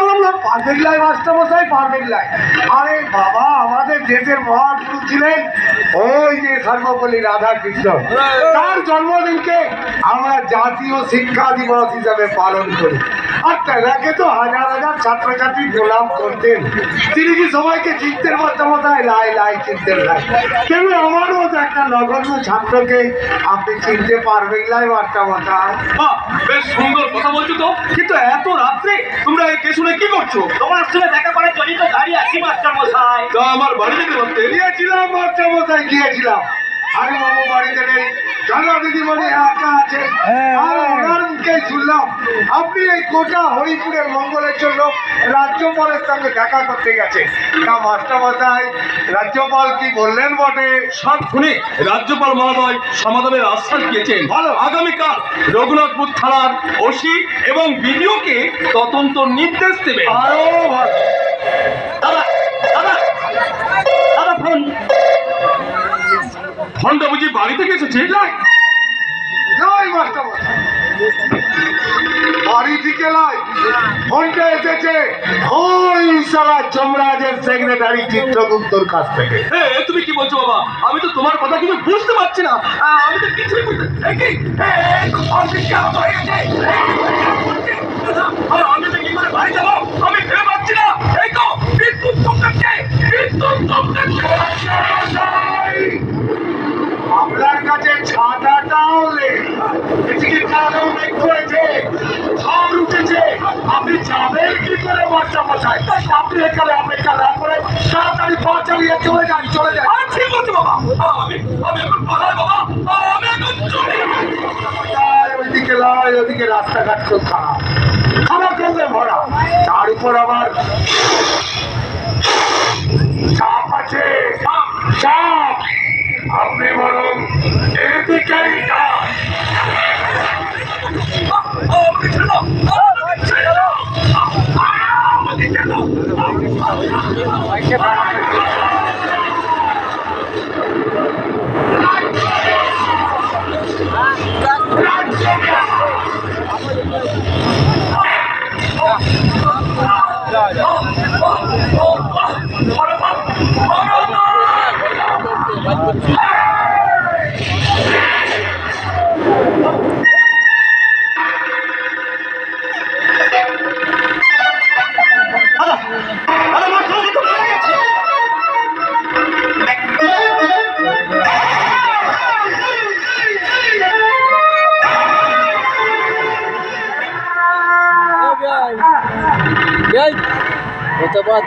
বললাম না পারফেক্ট লাই মাস্টারমশাই, পারফেক্ট লাই। আরে বাবা, আমাদের দেশের মহাগুরু ছিলেন ওই যে সর্বপল্লী রাধাকৃষ্ণ। তার জন্মদিনকে আমরা জাতীয় শিক্ষা দিবস হিসাবে পালন করি। আর তেনাকে তো হাজার হাজার ছাত্রছাত্রী গোলাম করতেন। তিনি কি সবাইকে চিনতেন মাস্টারমশাই? লাই লাই চিনতেন লাই। তেমনি আমার মতো একটা নগণ্য ছাত্রকে আপনি চিনতে পারবেন লাই মাস্টারমশাই? বেশ সুন্দর কথা বলছো তো, কিন্তু এত রাত্রে তোমরা এই পেছনে কি করছো? তোমার সঙ্গে দেখা করার জন্যই তো দাঁড়িয়ে আছি মাস্টার মশাই। তা আমার বাড়ি যেতে পারতে। গিয়েছিলাম মাস্টারমশাই, গিয়েছিলাম। আরে বাবু বাড়িতে নেই, জানা দিদিমণি একা আছে। আর ওনার মুখেই শুনলাম আপনি এই গোটা হরিপুরের মঙ্গলের জন্য রাজ্যপালের সঙ্গে দেখা করতে গেছেন। তা মাস্টারমশাই, রাজ্যপাল কি বললেন বটে? সব শুনে রাজ্যপাল মহোদয় সমাধানের আশ্বাস দিয়েছেন। ভালো। আগামীকাল রঘুনাথপুর থানার ওসি এবং বিডিওকে তদন্ত নির্দেশ দেবে। আরো ভালো। দাদা দাদা দাদা ফোন। ফোনটা বুঝি বাড়ি থেকে এসেছে? নয় মাস্টারমশাই, বাড়ি থেকে নয়, ফোনটা এসেছে ওই সালা যমরাজের সেক্রেটারি চিত্রগুপ্তর কাছ থেকে। তুমি কি বলছো বাবা? আমি তো তোমার কথা কিছু বুঝতে পারছি না। আমি তো কিছুই বুঝতে আমি তো কি করে বাড়ি যাবো? আমি ভেবে পাচ্ছি না। এই তো বিদ্যুৎ চমকাচ্ছে, বিদ্যুৎ চমকাচ্ছে। আপনার কাছে ছাতাটাও নেই, এদিকে কালো মেঘ করেছে, ঝড় উঠেছে, আপনি যাবেন কি করে মাস্টারমশাই? আপনি এখানে অপেক্ষা না করে তাড়াতাড়ি পা চালিয়ে চলে যান, চলে যান। ঠিক বলছো বাবা। আমি এখন পালাই বাবা। আমি এখন চলে যাবো। ওইদিকে লয়, ওদিকে রাস্তাঘাট খুব খারাপ, খারাপ করবে ভরা, তার উপর আবার চাপ আছে, চাপ। আপনি বরং এদিকেই যান।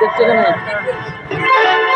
দেখছে না